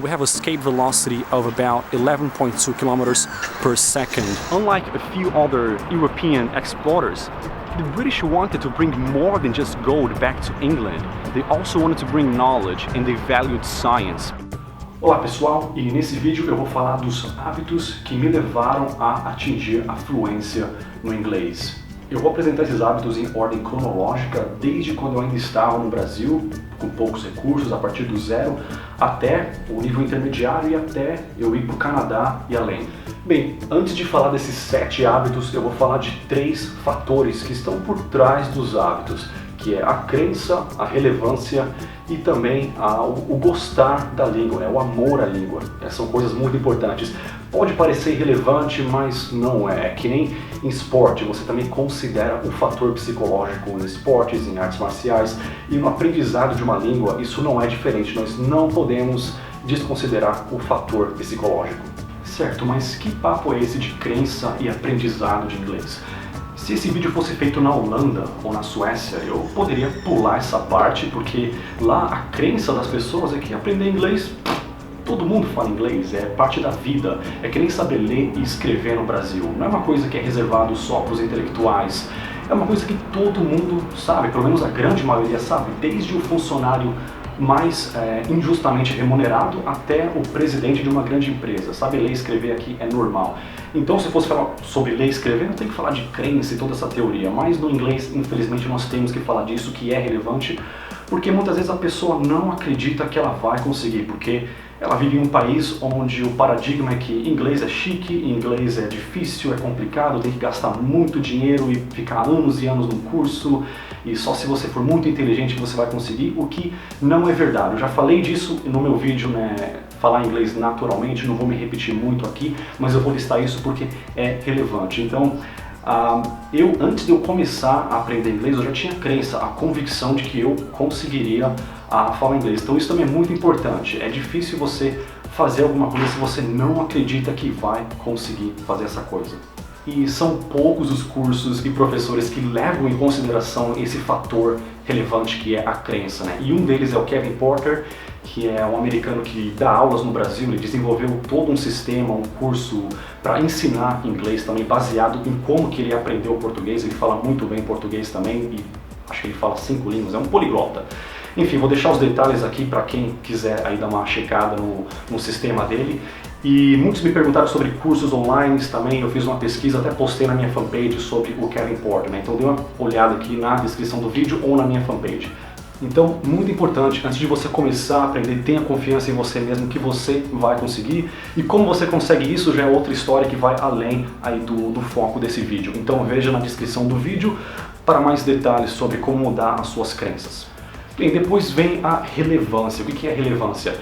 we have a escape velocity of about 11.2 kilometers per second. Unlike a few other European explorers, the British wanted to bring more than just gold back to England. They also wanted to bring knowledge and they valued science. Olá pessoal, e nesse vídeo eu vou falar dos hábitos que me levaram a atingir a fluência no inglês. Eu vou apresentar esses hábitos em ordem cronológica, desde quando eu ainda estava no Brasil, com poucos recursos, a partir do zero, até o nível intermediário e até eu ir para o Canadá e além. Bem, antes de falar desses 7 hábitos, eu vou falar de 3 fatores que estão por trás dos hábitos, que é a crença, a relevância e também o gostar da língua, né? O amor à língua. São coisas muito importantes. Pode parecer irrelevante, mas não é. É que nem em esporte, você também considera o fator psicológico em esportes, em artes marciais e no aprendizado de uma língua, isso não é diferente. Nós não podemos desconsiderar o fator psicológico. Certo, mas que papo é esse de crença e aprendizado de inglês? Se esse vídeo fosse feito na Holanda ou na Suécia, eu poderia pular essa parte, porque lá a crença das pessoas é que aprender inglês, todo mundo fala inglês, é parte da vida, é que nem saber ler e escrever no Brasil. Não é uma coisa que é reservado só para os intelectuais, é uma coisa que todo mundo sabe, pelo menos a grande maioria sabe, desde o funcionário mais injustamente remunerado até o presidente de uma grande empresa. Saber ler e escrever aqui é normal. Então, se fosse falar sobre ler e escrever, não tem que falar de crença e toda essa teoria, mas no inglês, infelizmente, nós temos que falar disso, que é relevante, porque muitas vezes a pessoa não acredita que ela vai conseguir, porque ela vive em um país onde o paradigma é que inglês é chique, inglês é difícil, é complicado, tem que gastar muito dinheiro e ficar anos e anos num curso, e só se você for muito inteligente você vai conseguir, o que não é verdade. Eu já falei disso no meu vídeo, né, falar inglês naturalmente, não vou me repetir muito aqui, mas eu vou listar isso porque é relevante. Então, antes de eu começar a aprender inglês, eu já tinha crença, a convicção de que eu conseguiria falar inglês. Então isso também é muito importante. É difícil você fazer alguma coisa se você não acredita que vai conseguir fazer essa coisa. E são poucos os cursos e professores que levam em consideração esse fator relevante que é a crença, né? E um deles é o Kevin Porter, que é um americano que dá aulas no Brasil. Ele desenvolveu todo um sistema, um curso para ensinar inglês também, baseado em como que ele aprendeu português. Ele fala muito bem português também e acho que ele fala 5 línguas, é um poliglota. Enfim, vou deixar os detalhes aqui para quem quiser aí dar uma checada no sistema dele. E muitos me perguntaram sobre cursos online também. Eu fiz uma pesquisa, até postei na minha fanpage sobre o Kevin Porter, né? Então dê uma olhada aqui na descrição do vídeo ou na minha fanpage. Então, muito importante, antes de você começar a aprender, tenha confiança em você mesmo que você vai conseguir. E como você consegue isso já é outra história que vai além aí do foco desse vídeo. Então veja na descrição do vídeo para mais detalhes sobre como mudar as suas crenças. Bem, depois vem a relevância. O que é relevância?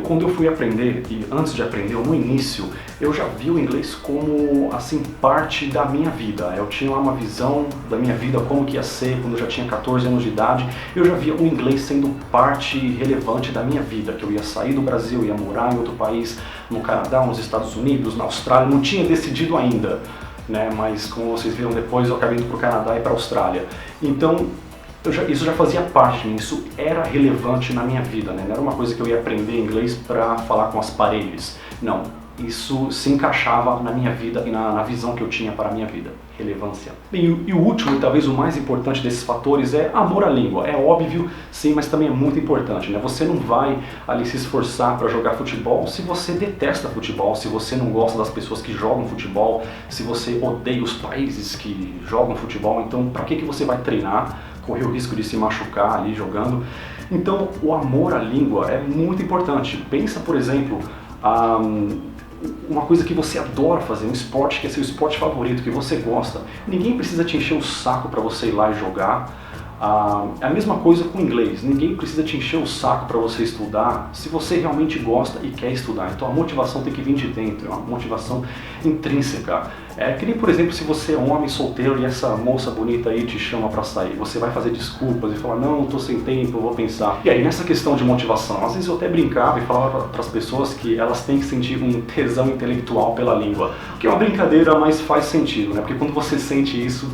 Quando eu fui aprender, e antes de aprender, no início, eu já vi o inglês como, assim, parte da minha vida. Eu tinha lá uma visão da minha vida, como que ia ser quando eu já tinha 14 anos de idade. Eu já via o inglês sendo parte relevante da minha vida, que eu ia sair do Brasil, ia morar em outro país, no Canadá, nos Estados Unidos, na Austrália. Não tinha decidido ainda, né? Mas como vocês viram depois, eu acabei indo para o Canadá e para a Austrália. Então, isso já fazia parte de mim, isso era relevante na minha vida, né? Não era uma coisa que eu ia aprender inglês para falar com as paredes. Não, isso se encaixava na minha vida e na visão que eu tinha para a minha vida. Relevância. Bem, e o último e talvez o mais importante desses fatores é amor à língua. É óbvio, sim, mas também é muito importante, né? Você não vai ali se esforçar para jogar futebol se você detesta futebol, se você não gosta das pessoas que jogam futebol, se você odeia os países que jogam futebol. Então, para que você vai treinar? Correr o risco de se machucar ali jogando. Então, o amor à língua é muito importante. Pensa, por exemplo, uma coisa que você adora fazer, um esporte que é seu esporte favorito, que você gosta. Ninguém precisa te encher o saco para você ir lá e jogar. É a mesma coisa com o inglês. Ninguém precisa te encher o saco para você estudar se você realmente gosta e quer estudar. Então a motivação tem que vir de dentro, é uma motivação intrínseca. É que nem, por exemplo, se você é um homem solteiro e essa moça bonita aí te chama para sair, você vai fazer desculpas e falar, não, tô sem tempo, eu vou pensar. E aí, nessa questão de motivação, às vezes eu até brincava e falava para as pessoas que elas têm que sentir um tesão intelectual pela língua, que é uma brincadeira, mas faz sentido, né? Porque quando você sente isso,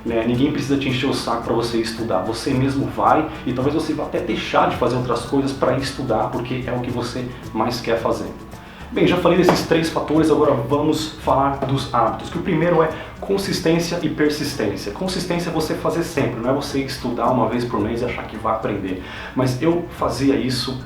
né? Ninguém precisa te encher o saco para você estudar, você mesmo vai e talvez você vá até deixar de fazer outras coisas para estudar, porque é o que você mais quer fazer. Bem, já falei desses 3 fatores, agora vamos falar dos hábitos, que o primeiro é consistência e persistência. Consistência é você fazer sempre, não é você estudar uma vez por mês e achar que vai aprender. Mas eu fazia isso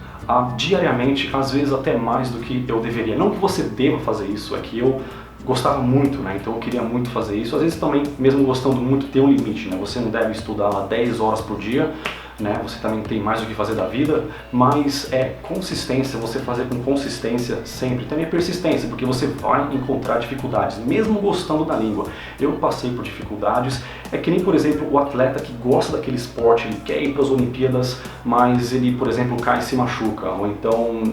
diariamente, às vezes até mais do que eu deveria. Não que você deva fazer isso, é que eu gostava muito, né? Então eu queria muito fazer isso. Às vezes também, mesmo gostando muito, tem um limite, né? Você não deve estudar lá 10 horas por dia, né? Você também tem mais o que fazer da vida, mas é consistência, você fazer com consistência sempre. Também é persistência, porque você vai encontrar dificuldades, mesmo gostando da língua. Eu passei por dificuldades, é que nem, por exemplo, o atleta que gosta daquele esporte, ele quer ir para as Olimpíadas, mas ele, por exemplo, cai e se machuca, ou então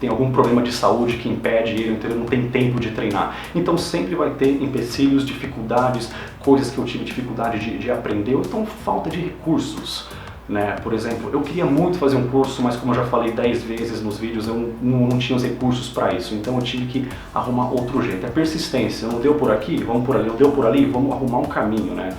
tem algum problema de saúde que impede ele, então ele não tem tempo de treinar. Então sempre vai ter empecilhos, dificuldades, coisas que eu tive dificuldade de aprender, ou então falta de recursos. Né? Por exemplo, eu queria muito fazer um curso, mas como eu já falei 10 vezes nos vídeos, eu não tinha os recursos para isso, então eu tive que arrumar outro jeito. É persistência, não deu por aqui, vamos por ali, não deu por ali, vamos arrumar um caminho, né?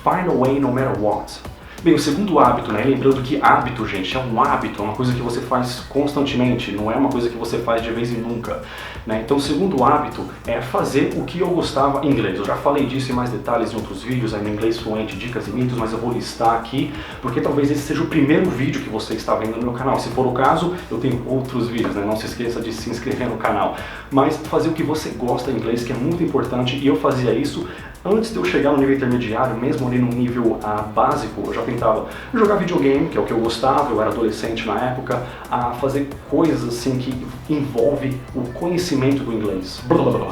Find a way no matter what. Bem, o segundo hábito, né? Lembrando que hábito, gente, é um hábito, é uma coisa que você faz constantemente, não é uma coisa que você faz de vez em nunca, né? Então o segundo hábito é fazer o que eu gostava em inglês. Eu já falei disso em mais detalhes em outros vídeos, aí no Inglês Fluente, Dicas e Mitos, mas eu vou listar aqui, porque talvez esse seja o primeiro vídeo que você está vendo no meu canal. Se for o caso, eu tenho outros vídeos, né? Não se esqueça de se inscrever no canal. Mas fazer o que você gosta em inglês, que é muito importante, e eu fazia isso antes de eu chegar no nível intermediário, mesmo ali no nível básico. Eu já tentava jogar videogame, que é o que eu gostava, eu era adolescente na época, a fazer coisas assim que envolve o conhecimento do inglês.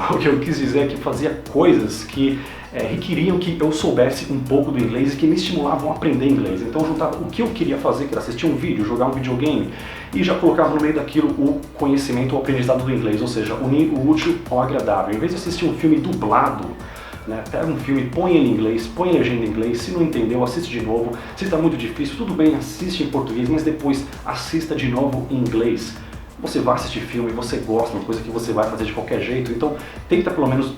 O que eu quis dizer é que fazia coisas que requeriam que eu soubesse um pouco do inglês e que me estimulavam a aprender inglês. Então eu juntava o que eu queria fazer, que era assistir um vídeo, jogar um videogame, e já colocava no meio daquilo o conhecimento, o aprendizado do inglês, ou seja, unir o útil ao agradável. Em vez de assistir um filme dublado, né, pega um filme, põe ele em inglês, põe a legenda em inglês, se não entendeu, assiste de novo. Se está muito difícil, tudo bem, assiste em português, mas depois assista de novo em inglês. Você vai assistir filme, você gosta, uma coisa que você vai fazer de qualquer jeito, então tenta pelo menos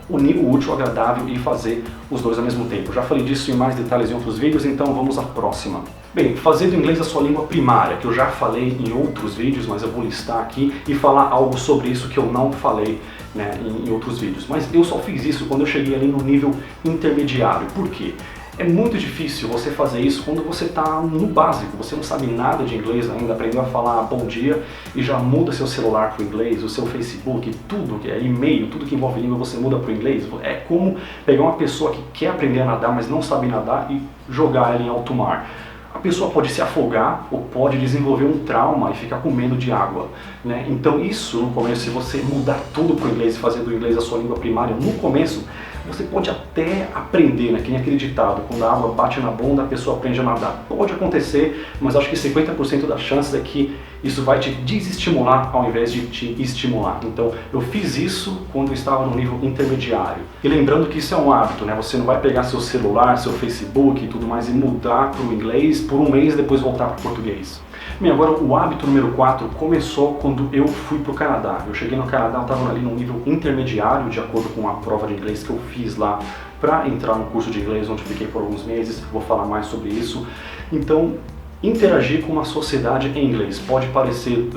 unir o útil ao agradável e fazer os dois ao mesmo tempo. Já falei disso em mais detalhes em outros vídeos, então vamos à próxima. Bem, fazer do inglês a sua língua primária, que eu já falei em outros vídeos, mas eu vou listar aqui e falar algo sobre isso que eu não falei, né, em outros vídeos. Mas eu só fiz isso quando eu cheguei ali no nível intermediário. Por quê? É muito difícil você fazer isso quando você está no básico, você não sabe nada de inglês ainda, aprendeu a falar bom dia e já muda seu celular para o inglês, o seu Facebook, tudo que é e-mail, tudo que envolve língua você muda para o inglês. É como pegar uma pessoa que quer aprender a nadar, mas não sabe nadar e jogar ela em alto mar. A pessoa pode se afogar ou pode desenvolver um trauma e ficar com medo de água, né? Então isso, no começo, se você mudar tudo para o inglês e fazer do inglês a sua língua primária, no começo, você pode até aprender, né? Que nem aquele ditado, quando a água bate na bunda, a pessoa aprende a nadar. Pode acontecer, mas acho que 50% das chances é que isso vai te desestimular ao invés de te estimular. Então eu fiz isso quando eu estava no nível intermediário. E lembrando que isso é um hábito, né? Você não vai pegar seu celular, seu Facebook e tudo mais e mudar para o inglês por um mês e depois voltar para o português. Bem, agora o hábito número 4 começou quando eu fui para o Canadá. Eu cheguei no Canadá, eu estava ali no nível intermediário, de acordo com a prova de inglês que eu fiz lá para entrar no curso de inglês, onde fiquei por alguns meses. Vou falar mais sobre isso. Então, interagir com uma sociedade em inglês pode parecer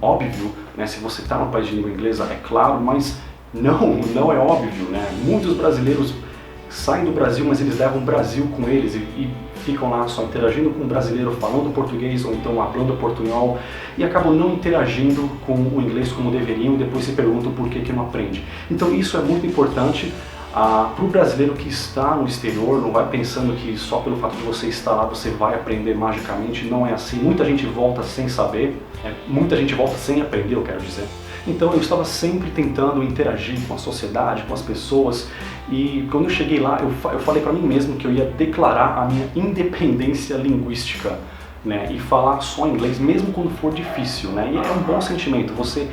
óbvio, né? Se você está no país de língua inglesa, é claro, mas não é óbvio, né? Muitos brasileiros saem do Brasil, mas eles levam o Brasil com eles e ficam lá só interagindo com o brasileiro, falando português ou então falando portunhol e acabam não interagindo com o inglês como deveriam e depois se perguntam por que não aprende. Então isso é muito importante para o brasileiro que está no exterior. Não vai pensando que só pelo fato de você estar lá você vai aprender magicamente, não é assim. Muita gente volta sem saber, muita gente volta sem aprender, eu quero dizer. Então eu estava sempre tentando interagir com a sociedade, com as pessoas, e quando eu cheguei lá eu falei para mim mesmo que eu ia declarar a minha independência linguística, né, e falar só inglês mesmo quando for difícil, né, e é um bom sentimento. Você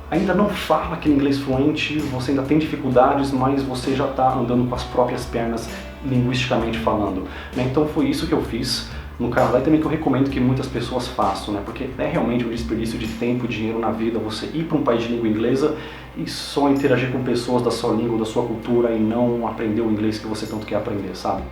ainda não fala aquele inglês fluente, você ainda tem dificuldades, mas você já está andando com as próprias pernas linguisticamente falando, né? Então foi isso que eu fiz no Canadá e também que eu recomendo que muitas pessoas façam, né? Porque é realmente um desperdício de tempo e dinheiro na vida você ir para um país de língua inglesa e só interagir com pessoas da sua língua, da sua cultura e não aprender o inglês que você tanto quer aprender, sabe?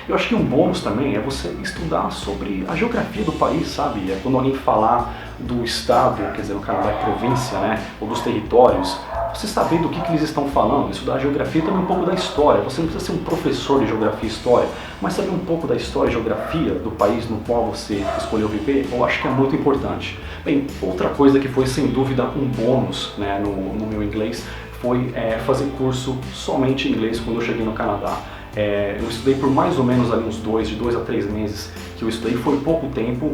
Eu acho que um bônus também é você estudar sobre a geografia do país, sabe? É quando alguém falar do estado, quer dizer, no Canadá é província, né? Ou dos territórios, você saber do que eles estão falando, estudar a geografia e também um pouco da história. Você não precisa ser um professor de geografia e história, mas saber um pouco da história e geografia do país no qual você escolheu viver, eu acho que é muito importante. Bem, outra coisa que foi sem dúvida um bônus, né, no meu inglês foi fazer curso somente em inglês quando eu cheguei no Canadá. Eu estudei por mais ou menos ali uns de 2 a 3 meses que eu estudei, foi pouco tempo.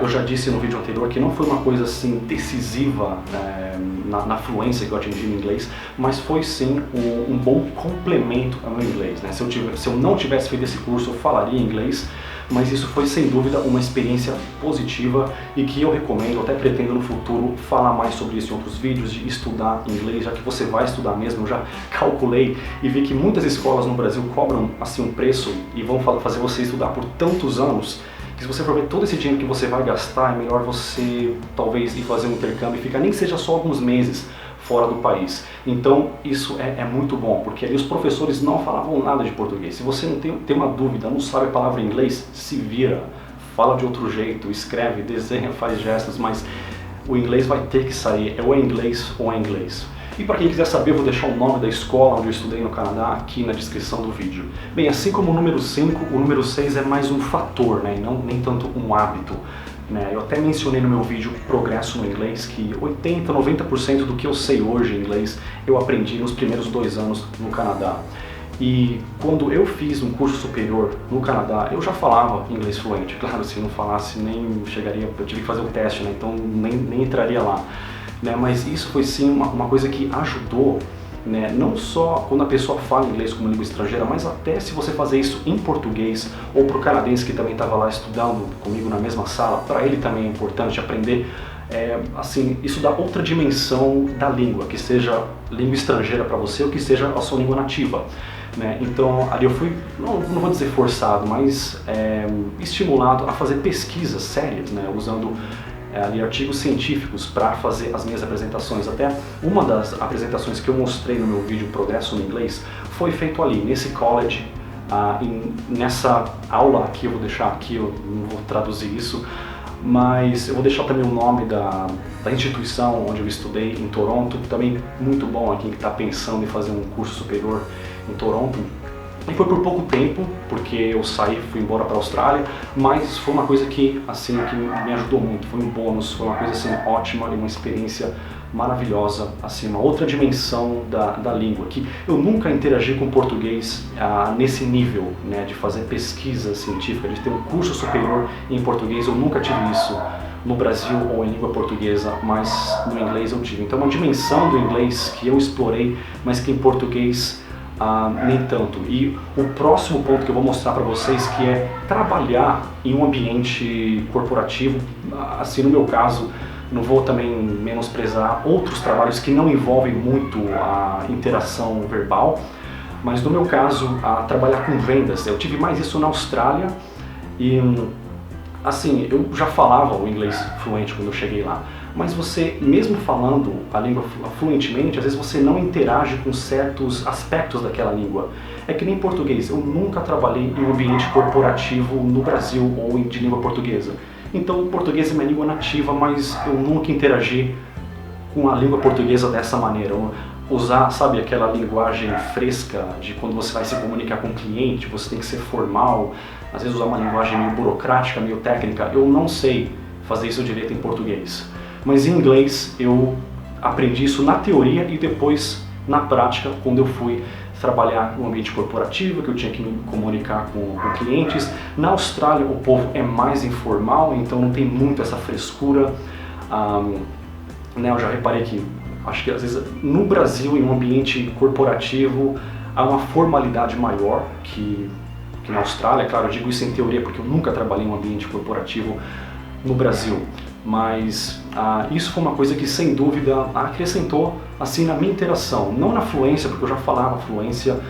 Eu já disse no vídeo anterior que não foi uma coisa assim decisiva na fluência que eu atingi no inglês, mas foi sim um bom complemento ao meu inglês, né? Se eu não tivesse feito esse curso, eu falaria inglês, mas isso foi sem dúvida uma experiência positiva e que eu recomendo, até pretendo no futuro falar mais sobre isso em outros vídeos, de estudar inglês, já que você vai estudar mesmo. Eu já calculei e vi que muitas escolas no Brasil cobram assim um preço e vão fazer você estudar por tantos anos, que se você for ver todo esse dinheiro que você vai gastar, é melhor você talvez ir fazer um intercâmbio e ficar nem que seja só alguns meses fora do país. Então isso é muito bom, porque ali os professores não falavam nada de português. Se você não tem uma dúvida, não sabe a palavra em inglês, se vira, fala de outro jeito, escreve, desenha, faz gestos, mas o inglês vai ter que sair, ou é inglês ou é inglês. E para quem quiser saber, eu vou deixar o nome da escola onde eu estudei no Canadá aqui na descrição do vídeo. Bem, assim como o número 5, o número 6 é mais um fator, né, e não nem tanto um hábito. Eu até mencionei no meu vídeo Progresso no Inglês que 80, 90% do que eu sei hoje em inglês eu aprendi nos primeiros 2 anos no Canadá. E quando eu fiz um curso superior no Canadá, eu já falava inglês fluente. Claro, se não falasse nem chegaria, eu tive que fazer o teste, né? Então nem entraria lá. Mas isso foi sim uma coisa que ajudou, não só quando a pessoa fala inglês como língua estrangeira, mas até se você fazer isso em português, ou para o canadense que também estava lá estudando comigo na mesma sala, para ele também é importante aprender, assim, isso dá outra dimensão da língua, que seja língua estrangeira para você ou que seja a sua língua nativa. Então ali eu fui, não vou dizer forçado, mas estimulado a fazer pesquisas sérias, usando ali artigos científicos para fazer as minhas apresentações. Até uma das apresentações que eu mostrei no meu vídeo Progresso no Inglês foi feito ali, nesse college, nessa aula aqui, eu vou deixar aqui, eu não vou traduzir isso, mas eu vou deixar também o nome da instituição onde eu estudei em Toronto, também muito bom aqui que está pensando em fazer um curso superior em Toronto. E foi por pouco tempo, porque eu saí, fui embora para a Austrália, mas foi uma coisa que, assim, que me ajudou muito, foi um bônus, foi uma coisa assim ótima e uma experiência maravilhosa, assim, uma outra dimensão da língua, que eu nunca interagi com português nesse nível, de fazer pesquisa científica, de ter um curso superior em português, eu nunca tive isso no Brasil ou em língua portuguesa, mas no inglês eu tive. Então uma dimensão do inglês que eu explorei, mas que em português nem tanto. E o próximo ponto que eu vou mostrar para vocês, que é trabalhar em um ambiente corporativo, assim no meu caso, não vou também menosprezar outros trabalhos que não envolvem muito a interação verbal, mas no meu caso, trabalhar com vendas. Eu tive mais isso na Austrália e, assim, eu já falava o inglês fluente quando eu cheguei lá, mas você, mesmo falando a língua fluentemente, às vezes você não interage com certos aspectos daquela língua. É que nem português, eu nunca trabalhei em um ambiente corporativo no Brasil ou de língua portuguesa. Então o português é minha língua nativa, mas eu nunca interagi com a língua portuguesa dessa maneira. Usar, sabe, aquela linguagem fresca de quando você vai se comunicar com o cliente, você tem que ser formal, às vezes usar uma linguagem meio burocrática, meio técnica. Eu não sei fazer isso direito em português. Mas em inglês eu aprendi isso na teoria e depois na prática, quando eu fui trabalhar no ambiente corporativo, que eu tinha que me comunicar com clientes. Na Austrália o povo é mais informal, então não tem muito essa frescura. Eu já reparei que, acho que às vezes no Brasil, em um ambiente corporativo, há uma formalidade maior que na Austrália. Claro, eu digo isso em teoria porque eu nunca trabalhei em um ambiente corporativo no Brasil. Mas isso foi uma coisa que sem dúvida acrescentou assim na minha interação, não na fluência, porque eu já falava fluência,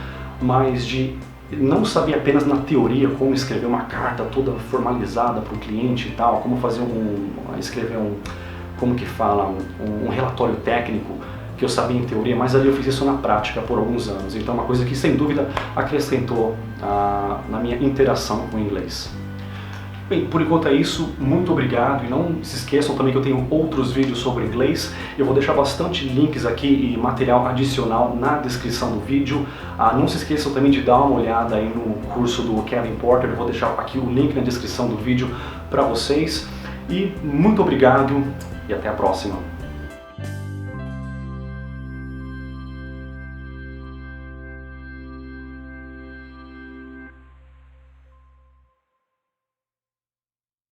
mas de não saber apenas na teoria como escrever uma carta toda formalizada para o cliente e tal, como fazer escrever como que fala, um relatório técnico, que eu sabia em teoria, mas ali eu fiz isso na prática por alguns anos. Então é uma coisa que sem dúvida acrescentou na minha interação com o inglês. Bem, por enquanto é isso, muito obrigado, e não se esqueçam também que eu tenho outros vídeos sobre inglês. Eu vou deixar bastante links aqui e material adicional na descrição do vídeo. Não se esqueçam também de dar uma olhada aí no curso do Kevin Porter, eu vou deixar aqui o link na descrição do vídeo para vocês. E muito obrigado e até a próxima.